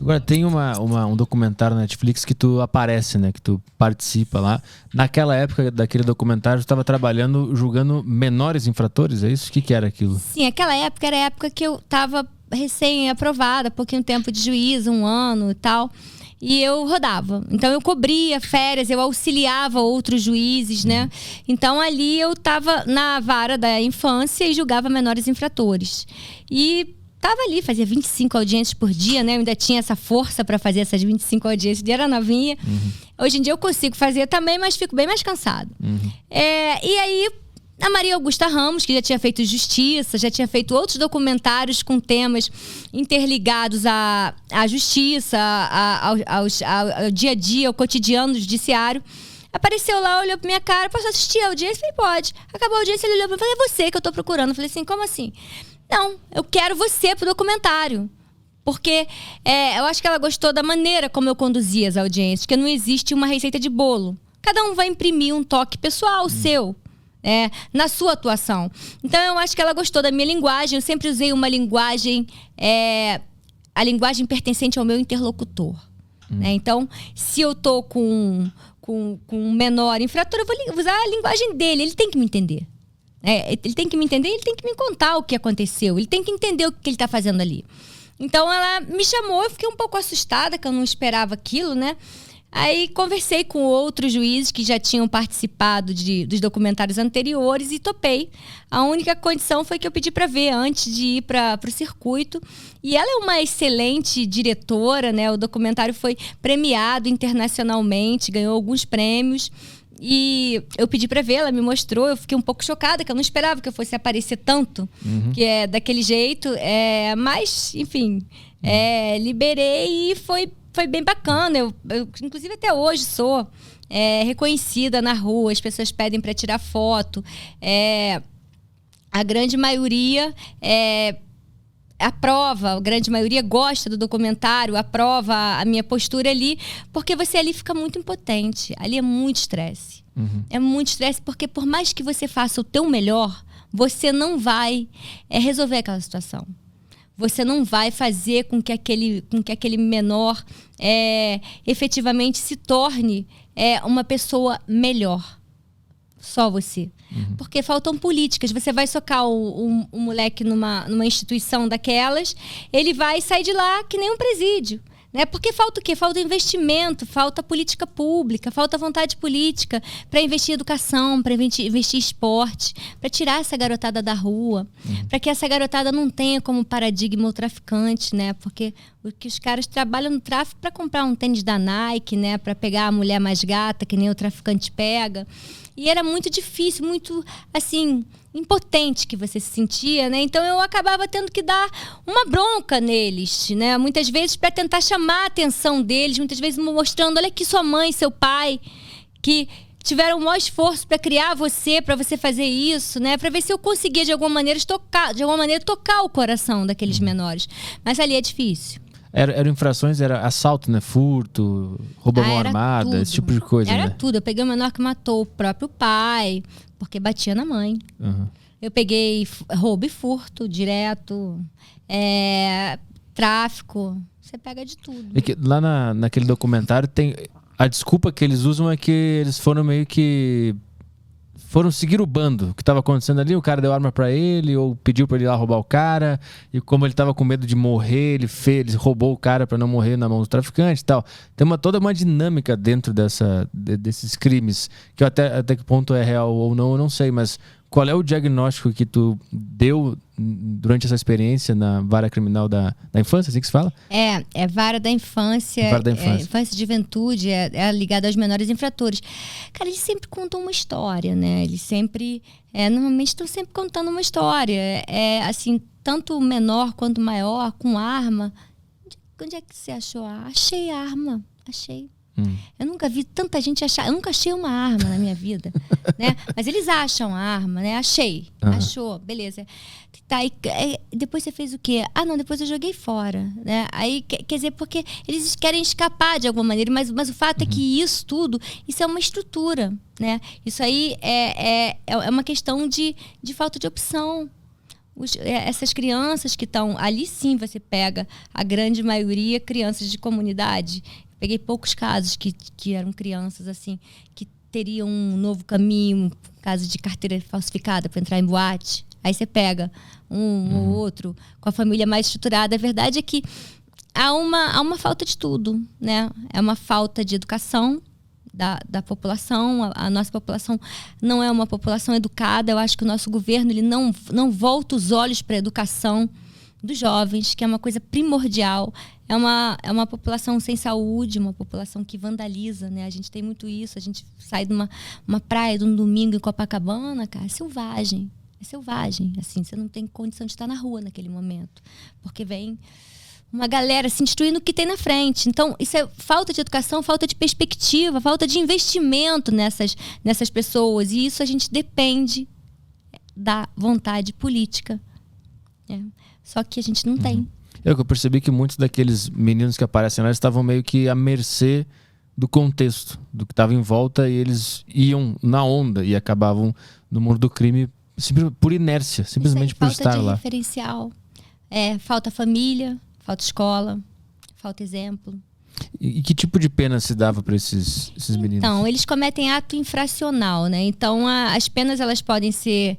Agora, tem um documentário na Netflix que tu aparece, né? Que tu participa lá. Naquela época daquele documentário, tu estava trabalhando, julgando menores infratores, é isso? O que era aquilo? Sim, aquela época era a época que eu estava recém-aprovada, pouquinho tempo de juízo, 1 ano e tal. E eu rodava. Então eu cobria férias, eu auxiliava outros juízes, né? Então ali eu estava na vara da infância e julgava menores infratores. E tava ali, fazia 25 audiências por dia, né? Eu ainda tinha essa força para fazer essas 25 audiências, era novinha. Hoje em dia eu consigo fazer também, mas fico bem mais cansado. E aí, a Maria Augusta Ramos, que já tinha feito Justiça, já tinha feito outros documentários com temas interligados à justiça, ao dia a dia, ao cotidiano do judiciário, apareceu lá, olhou pra minha cara: posso assistir a audiência? Eu falei: pode. Acabou a audiência, ele olhou pra mim e falou: é você que eu tô procurando. Eu falei assim: como assim? Não, eu quero você pro documentário. Porque eu acho que ela gostou da maneira como eu conduzia as audiências, que não existe uma receita de bolo. Cada um vai imprimir um toque pessoal seu, na sua atuação. Então eu acho que ela gostou da minha linguagem. Eu sempre usei uma linguagem, a linguagem pertencente ao meu interlocutor. Né? Então, se eu tô com um menor infrator, eu vou usar a linguagem dele. Ele tem que me entender. Ele tem que me entender, ele tem que me contar o que aconteceu. Ele tem que entender o que ele tá fazendo ali. Então ela me chamou, eu fiquei um pouco assustada, que eu não esperava aquilo, né? Aí conversei com outros juízes que já tinham participado dos documentários anteriores e topei. A única condição foi que eu pedi para ver antes de ir para o circuito. E ela é uma excelente diretora, né? O documentário foi premiado internacionalmente, ganhou alguns prêmios. E eu pedi pra ver, ela me mostrou, eu fiquei um pouco chocada, que eu não esperava que eu fosse aparecer tanto, que é daquele jeito, mas, enfim, liberei e foi bem bacana. Eu, inclusive, até hoje sou reconhecida na rua, as pessoas pedem pra tirar foto, a grande maioria aprova, a grande maioria gosta do documentário, aprova a minha postura ali, porque você ali fica muito impotente. Ali é muito estresse. É muito estresse, porque por mais que você faça o teu melhor, você não vai resolver aquela situação. Você não vai fazer com que aquele menor efetivamente se torne uma pessoa melhor. Só você. Porque faltam políticas. Você vai socar um moleque numa instituição daquelas, ele vai sair de lá que nem um presídio. Né? Porque falta o quê? Falta investimento, falta política pública, falta vontade política para investir em educação, para investir em esporte, para tirar essa garotada da rua, para que essa garotada não tenha como paradigma o traficante, né? Porque os caras trabalham no tráfico para comprar um tênis da Nike, né? Para pegar a mulher mais gata, que nem o traficante pega. E era muito difícil, muito, assim, impotente que você se sentia, né? Então eu acabava tendo que dar uma bronca neles, né? Muitas vezes para tentar chamar a atenção deles, muitas vezes mostrando: olha aqui sua mãe, seu pai, que tiveram o maior esforço para criar você, para você fazer isso, né? Para ver se eu conseguia de alguma maneira tocar o coração daqueles menores. Mas ali é difícil. Eram infrações, era assalto, né? Furto, roubo à mão armada, tudo. Esse tipo de coisa, Era né? tudo. Eu peguei um menor que matou o próprio pai, porque batia na mãe. Eu peguei roubo e furto direto, tráfico. Você pega de tudo. É que lá naquele documentário tem... A desculpa que eles usam é que eles foram meio que... Foram seguir o bando que estava acontecendo ali. O cara deu arma pra ele, ou pediu pra ele ir lá roubar o cara. E como ele tava com medo de morrer, ele roubou o cara pra não morrer na mão do traficante e tal. Tem toda uma dinâmica dentro desses crimes, que até que ponto é real ou não, eu não sei. Mas qual é o diagnóstico que tu deu durante essa experiência na vara criminal da infância, assim que se fala? É vara da infância. Vara da infância. Infância e juventude, é ligada aos menores infratores. Cara, eles sempre contam uma história, né? Eles sempre, normalmente estão sempre contando uma história. Assim, tanto menor quanto maior, com arma. Onde é que você achou? Achei a arma, achei. Eu nunca vi tanta gente achar. Eu nunca achei uma arma na minha vida, né? Mas eles acham a arma, né? Achei. Achou, beleza. Tá, e depois você fez o quê? Ah, não, depois eu joguei fora, né? Aí, quer dizer, porque eles querem escapar de alguma maneira, mas o fato é que isso tudo, isso é uma estrutura, né? Isso aí é uma questão de falta de opção. essas crianças que estão ali, sim, você pega a grande maioria crianças de comunidade. Peguei poucos casos que eram crianças assim que teriam um novo caminho, caso de carteira falsificada para entrar em boate. Aí você pega um ou outro com a família mais estruturada. A verdade é que há uma falta de tudo, né? É uma falta de educação da população. A nossa população não é uma população educada. Eu acho que o nosso governo ele não volta os olhos para a educação dos jovens, que é uma coisa primordial. É uma população sem saúde, uma população que vandaliza, né? A gente tem muito isso. A gente sai de uma praia de um domingo em Copacabana, cara, é selvagem. É selvagem, assim, você não tem condição de estar na rua naquele momento. Porque vem uma galera se destruindo o que tem na frente. Então, isso é falta de educação, falta de perspectiva, falta de investimento nessas pessoas. E isso a gente depende da vontade política. Só que a gente não tem. Eu percebi que muitos daqueles meninos que aparecem lá estavam meio que à mercê do contexto, do que estava em volta, e eles iam na onda e acabavam no mundo do crime por inércia, simplesmente por estar lá. Falta de referencial. Falta família, falta escola, falta exemplo. E que tipo de pena se dava para esses meninos? Então, eles cometem ato infracional, né? Então, as penas elas podem ser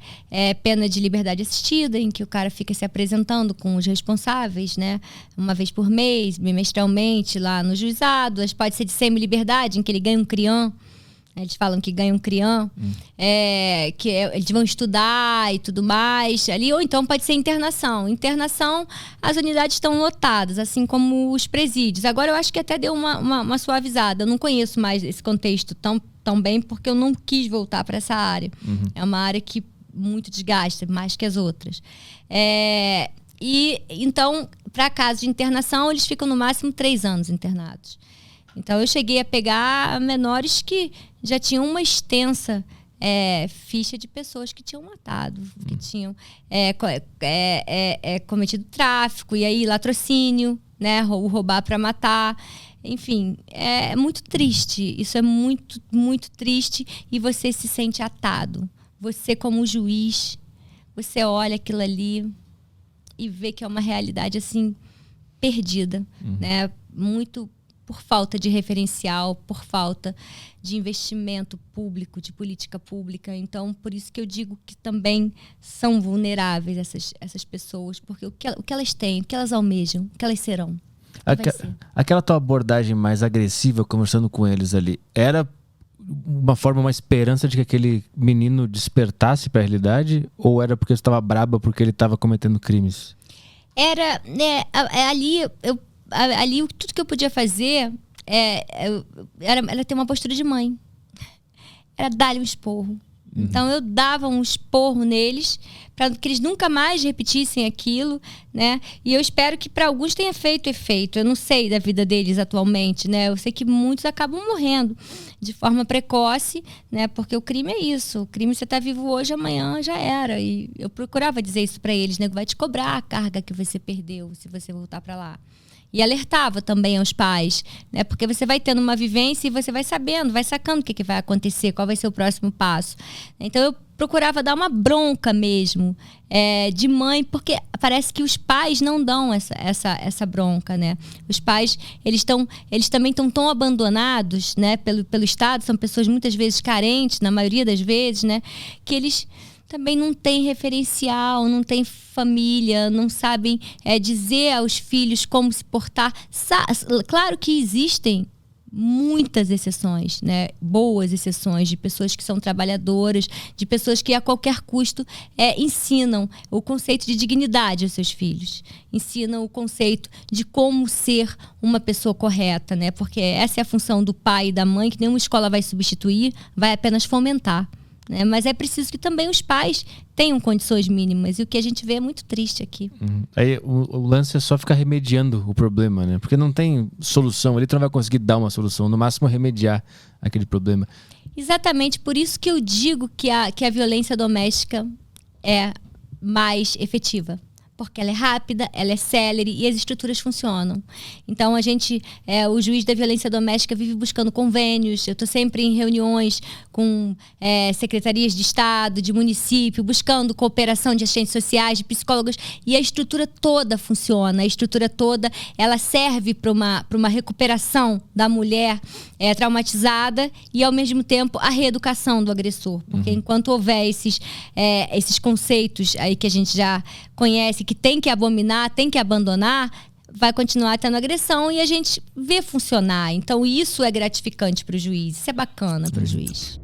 pena de liberdade assistida, em que o cara fica se apresentando com os responsáveis, né? Uma vez por mês, bimestralmente, lá no juizado. Pode ser de semi-liberdade, em que ele ganha um crião. Eles falam que ganham um crião, eles vão estudar e tudo mais ali, ou então pode ser internação. Internação, as unidades estão lotadas, assim como os presídios. Agora eu acho que até deu uma suavizada. Eu não conheço mais esse contexto tão bem, porque eu não quis voltar para essa área. É uma área que muito desgasta, mais que as outras. E então, para caso de internação, eles ficam no máximo 3 anos internados. Então, eu cheguei a pegar menores que já tinham uma extensa ficha de pessoas que tinham matado, que tinham cometido tráfico, e aí latrocínio, né, o roubar para matar. Enfim, é muito triste. Isso é muito, muito triste, e você se sente atado. Você, como juiz, você olha aquilo ali e vê que é uma realidade assim perdida, né? Muito por falta de referencial, por falta de investimento público, de política pública. Então, por isso que eu digo que também são vulneráveis essas pessoas, porque o que elas têm, o que elas almejam, o que elas serão. Aquela tua abordagem mais agressiva, conversando com eles ali, era uma forma, uma esperança de que aquele menino despertasse para a realidade, ou era porque você estava braba porque ele estava cometendo crimes? Era, né, ali tudo que eu podia fazer era ter uma postura de mãe. Era dar-lhe um esporro. Então eu dava um esporro neles para que eles nunca mais repetissem aquilo, né? E eu espero que para alguns tenha feito efeito. Eu não sei da vida deles atualmente, né? Eu sei que muitos acabam morrendo de forma precoce, né? Porque o crime é isso. O crime, você tá vivo hoje, amanhã já era. E eu procurava dizer isso para eles, né? Vai te cobrar a carga que você perdeu se você voltar para lá. E alertava também aos pais, né? Porque você vai tendo uma vivência e você vai sabendo, vai sacando o que vai acontecer, qual vai ser o próximo passo. Então eu procurava dar uma bronca mesmo de mãe, porque parece que os pais não dão essa bronca, né? Os pais, eles também estão tão abandonados, né? Pelo Estado, são pessoas muitas vezes carentes, na maioria das vezes, né? Que eles também não têm referencial, não têm família, não sabem dizer aos filhos como se portar. Claro que existem muitas exceções, né? Boas exceções de pessoas que são trabalhadoras, de pessoas que a qualquer custo ensinam o conceito de dignidade aos seus filhos, ensinam o conceito de como ser uma pessoa correta, né? Porque essa é a função do pai e da mãe, que nenhuma escola vai substituir, vai apenas fomentar. Mas é preciso que também os pais tenham condições mínimas. E o que a gente vê é muito triste aqui. Aí o lance é só ficar remediando o problema, né? Porque não tem solução. Ele não vai conseguir dar uma solução. No máximo, remediar aquele problema. Exatamente. Por isso que eu digo que a violência doméstica é mais efetiva. porque ela é rápida, ela é célere e as estruturas funcionam. Então, o juiz da violência doméstica vive buscando convênios. Eu estou sempre em reuniões com secretarias de Estado, de município, buscando cooperação de assistentes sociais, de psicólogos, e a estrutura toda funciona. A estrutura toda, ela serve para uma recuperação da mulher traumatizada e, ao mesmo tempo, a reeducação do agressor. Porque enquanto houver esses conceitos aí que a gente já conhece, que tem que abominar, tem que abandonar, vai continuar tendo agressão e a gente vê funcionar. Então isso é gratificante para o juiz, isso é bacana para o juiz.